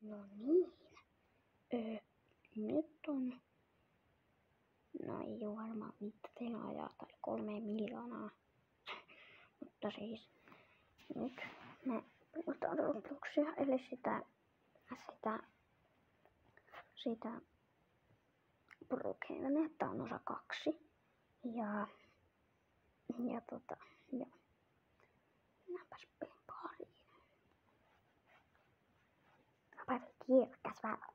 No niin. Nyt on, no ei oo varmaan mitään tilaajaa tai 3 miljoonaa. Mutta siis nyt me pelataan Robloxia, eli sitä Brookhaven, että on osa 2. Ja joo. Mennäänpäs pelin pariin. Päivä kirkas valo.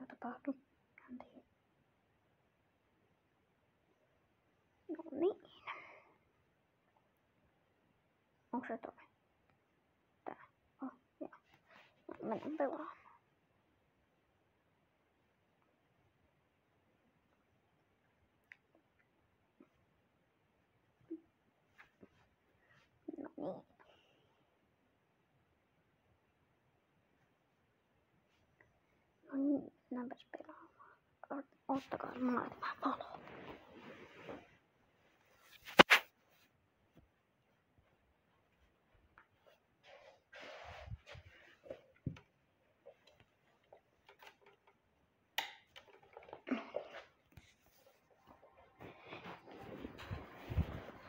Mitä tapahtui? Kääntiin. No niin. Onko se toi? Tää. Oh, joo. No, mennään pelaamaan. No niin. No niin, mennäänpäs pelaamaan. Ottakaa, mä laitan vähän valoa.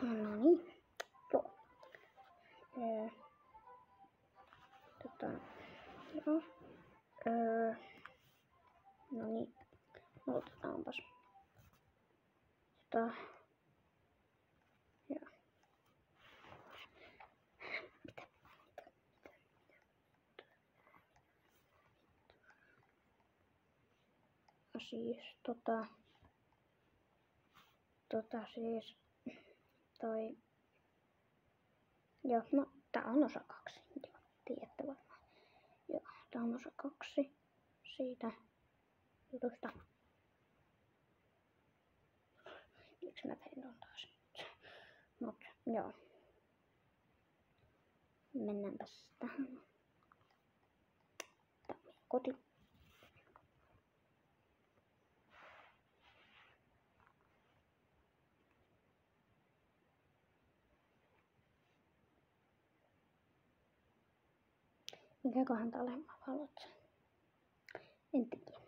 No niin. Joo. Joo. No niin. Aloitetaanpas. Joo. Siis siis toi. Joo, no tää on osa 2. Joo, tiedätte varmaan. Joo, tää on osa 2 siitä jutusta. Miksi mä tein ton taas? Mut joo. Mennäänpäs tähän. Tää on koti. Mikäköhän tää alemman valot? En tiedä.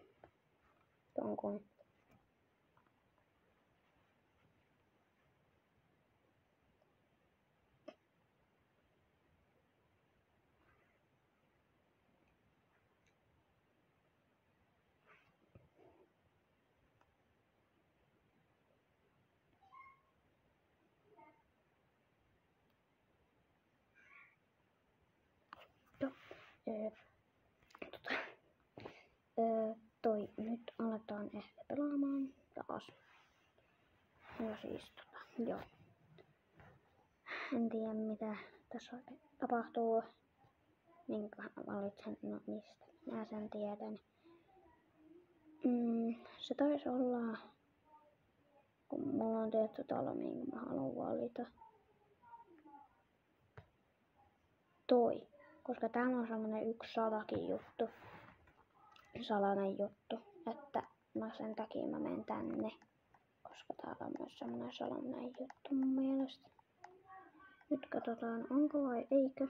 Tuon kun. Toi nyt aletaan ehkä pelaamaan taas. Ja siis joo. En tiedä mitä tässä tapahtuu. Minkähän valitsen, no mistä mä sen tiedän. Se taisi olla, kun mulla on tietty talo, minkä mä haluan valita. Toi. Koska täällä on semmonen yksi salainen juttu, että sen takia mä menen tänne. Koska täällä on myös semmonen salainen juttu mun mielestä. Nyt katsotaan, onko vai eikö.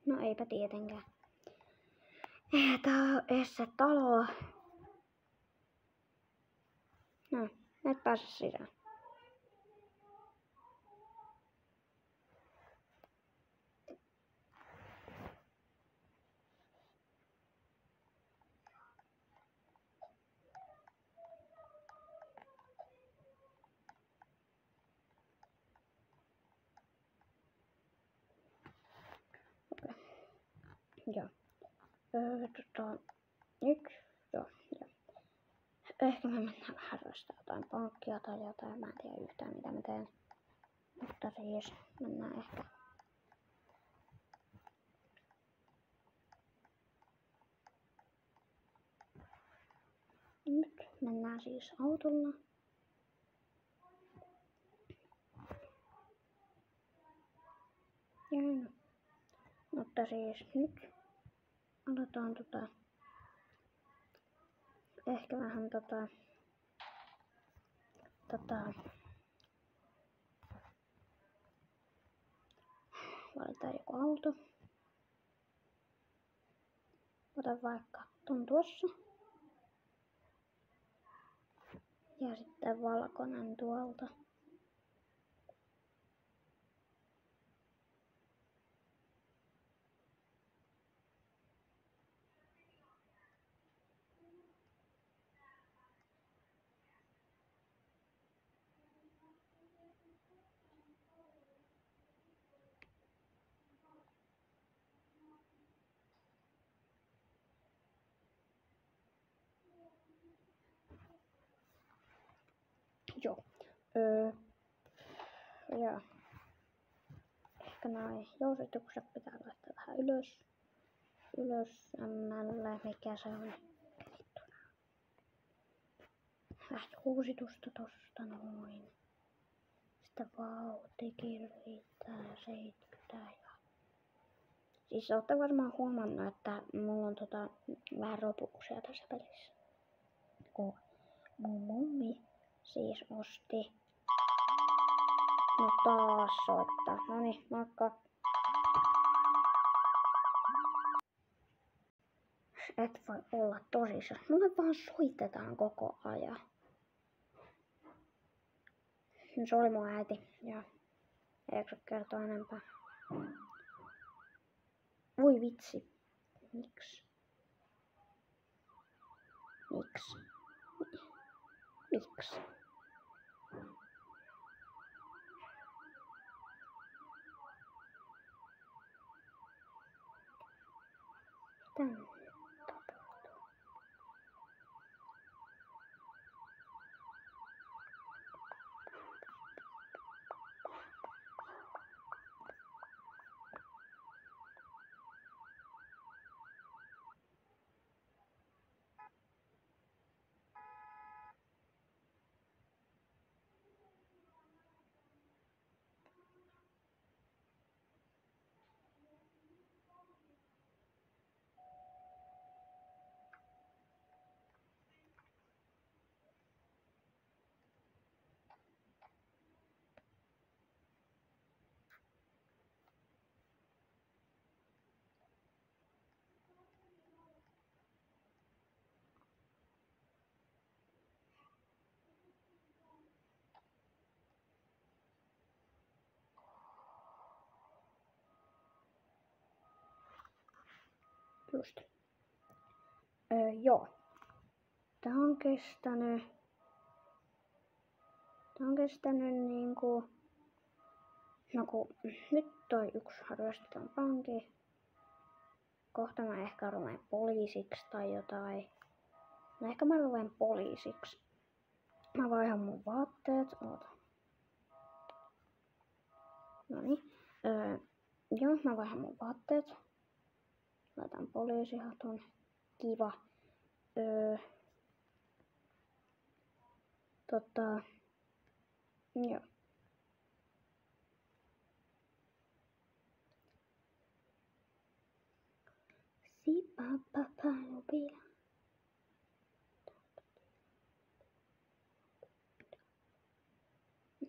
No eipä tietenkään. Eihän tää oo edes se talo. No, et pääse sisään. Joo. Nyt. Joo. Ehkä mä mennään vähän rostaa jotain pankkia tai jotain. Mä en tiedä yhtään mitä mä teen. Mutta siis mennään ehkä. Nyt mennään siis autolla. Ja mutta siis nyt aletaan ehkä vähän Valitaan joku auto. Otan vaikka ton tuossa. Ja sitten valkoinen tuolta. Joo. Ja ehkä noin jousitukset pitää laittaa vähän ylös. Ylösmälle, mikä se on. Vähän jousitusta tosta noin. Sitten vauhtikin riittää 70 ja... Siis ootte varmaan huomannut, että mulla on vähän robuuksia tässä pelissä. Kun mun mummi siis osti. No taas soittaa. Noniin, moikka. Et voi olla tosissaan. Mulle vaan soitetaan koko ajan. Se oli mun äiti. Ja ei jaksa kertoa enempää. Voi vitsi. Miksi? Tänne tapahtuu. Just. Joo. Tää on kestänyt niinku... No kun nyt toi yksi ryöstetään pankki. Kohta mä ehkä ruven poliisiksi tai jotain. No ehkä mä ruven poliisiksi. Mä vaihan mun vaatteet. Oota. Noniin. Joo, mä vaihan mun vaatteet. Laitan poliisihatun. Kiva. Joo. Sipapapalupila.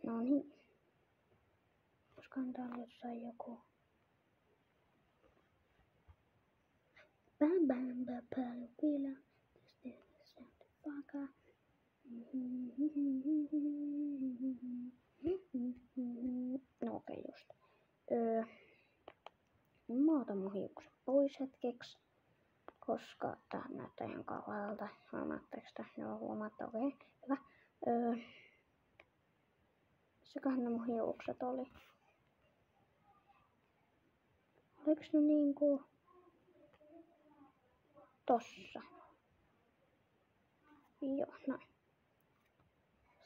Noniin. Koskahan täällä jossain joku... Papalupila. No okei just. Mä otan mun hiukset pois hetkeksi, koska tää näyttää ihan kauhealta. Huomaatteko sitä? Joo, huomaatte, okei. Hyvä. Missäköhän ne mun hiukset oli? Oliks ne niinku... tossa? Joo, noin.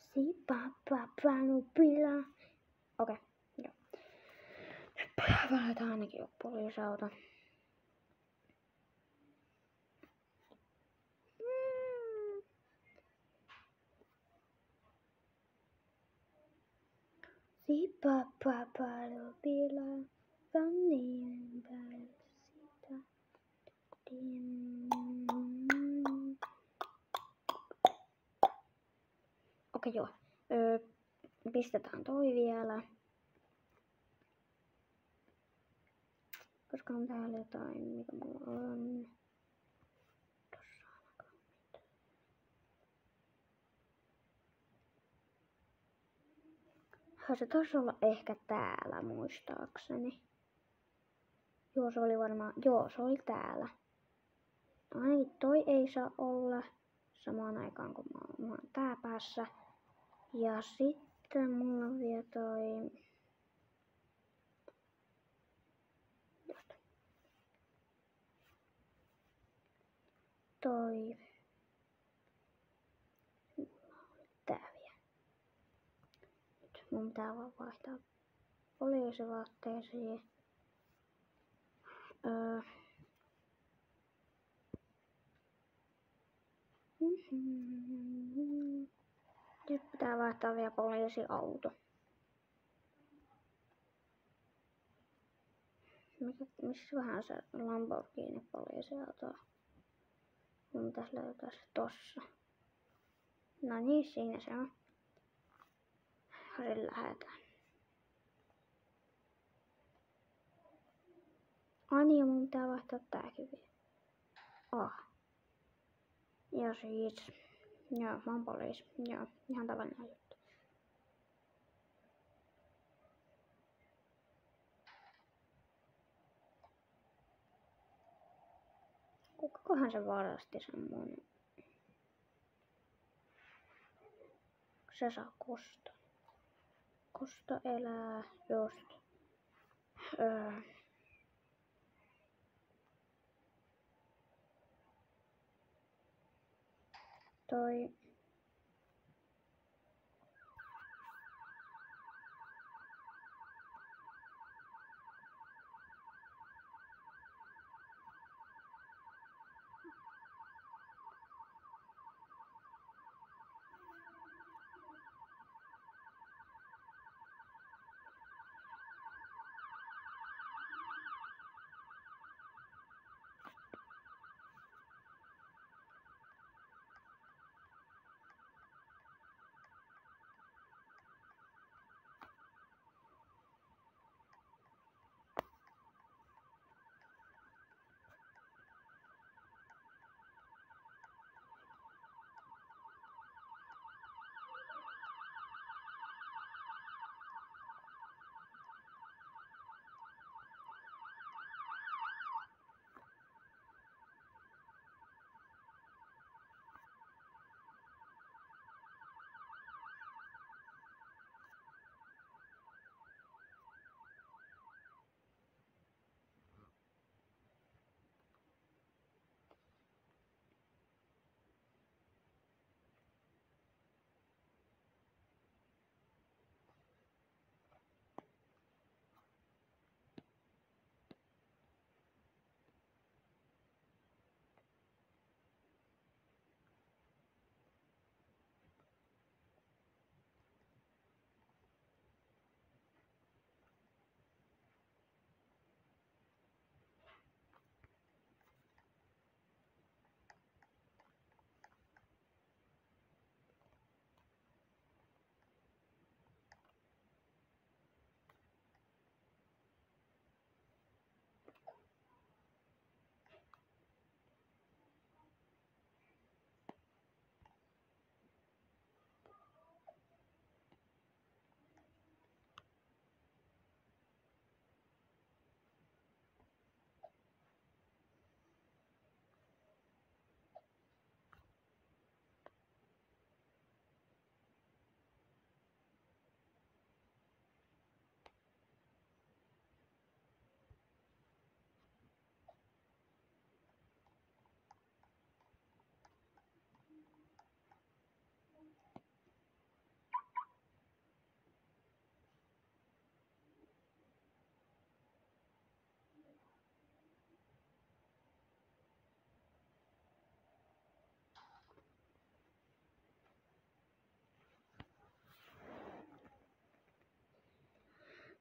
Sipapapalupila. Okei, joo. Nyt valitaan ainakin jo poliisiauto. Sipapapalupila. Vannin päällä sitä. Okei, joo. Pistetään toi vielä. Koska on täällä jotain, mikä mulla on. Tossa ainakaan mitään. Se taisi olla ehkä täällä muistaakseni. Joo, se oli varmaan, joo, se oli täällä. Ainakin toi ei saa olla samaan aikaan kun mä oon tää päässä. Ja sitten mulla on vielä toi... Toi... Tää vielä. Nyt mun pitää vaan vaihtaa poliisivaatteisiin. Nyt pitää vaihtaa vielä poliisiauto. Missä vähän se Lamborghini poliisiauto? Mun pitäisi löytää se tossa. No niin, siinä se on. Sillä lähetään. Ai niin, mun pitää vaihtaa tääkin vielä. Ja siis... Joo, mä oon poliisi. Joo, ihan tavallinen juttu. Kukakohan se varasti sen mun... Se saa kosta. Kosta elää just... Toi...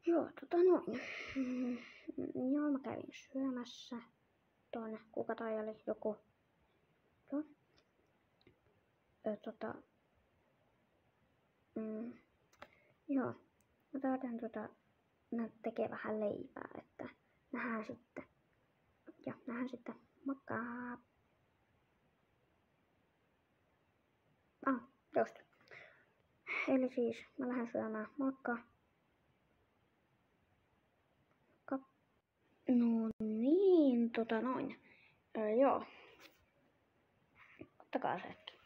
Joo, noin. Joo, mä kävin syömässä tuonne, kuka toi oli joku. Joo. Joo, mä taiden mä tekee vähän leipää, että nähdään sitten. Ja nähdään sitten. Moikka! Just. Eli siis mä lähden syömään. Moikka! No niin, noin. Joo. Ottakaa se hetki.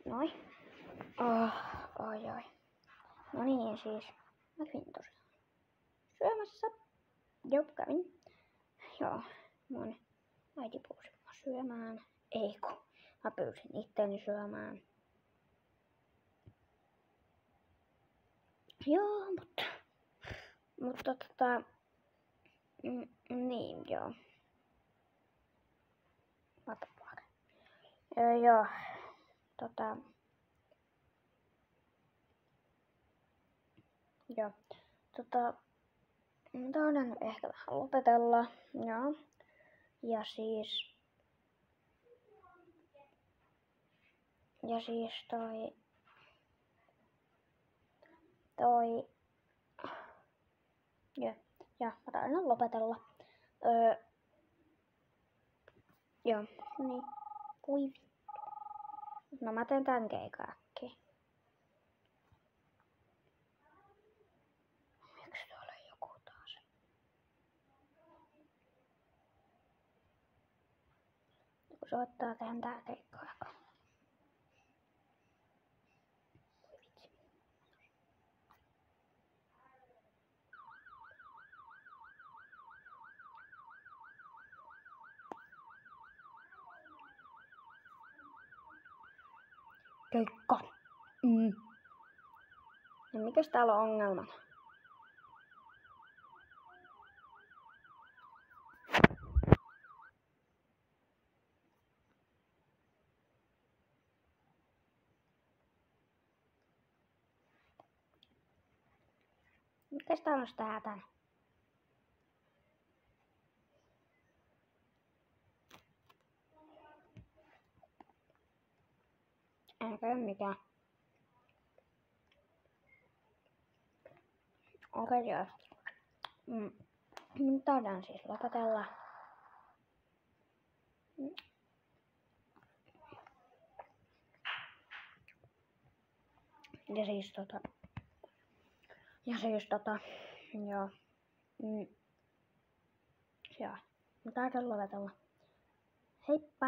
Noin. Oi. No niin, siis mä kävin tosiaan syömässä. Joo, kävin. Joo, mun äiti pyysi mua syömään. Ei kun, mä pyysin itteeni syömään. Joo, mutta niin joo. What the fuck. Joo, mä taidan nyt ehkä vähän lopetella. Joo. Ja siis ja mä taidan lopetella. Joo, niin. Voi vittu. No mä teen tän keikan äkkiä. Miksi tuolla on joku taas? Joku soittaa tehdä tää keikka aika. Keikka. Ja mikäs täällä on ongelmana? Mikäs täällä on sitä hätänä? Eikä mikään. Okei, joo. Nyt taidan siis lopetella. Ja siis joo. Joo. Nyt taidan lopetella. Heippa!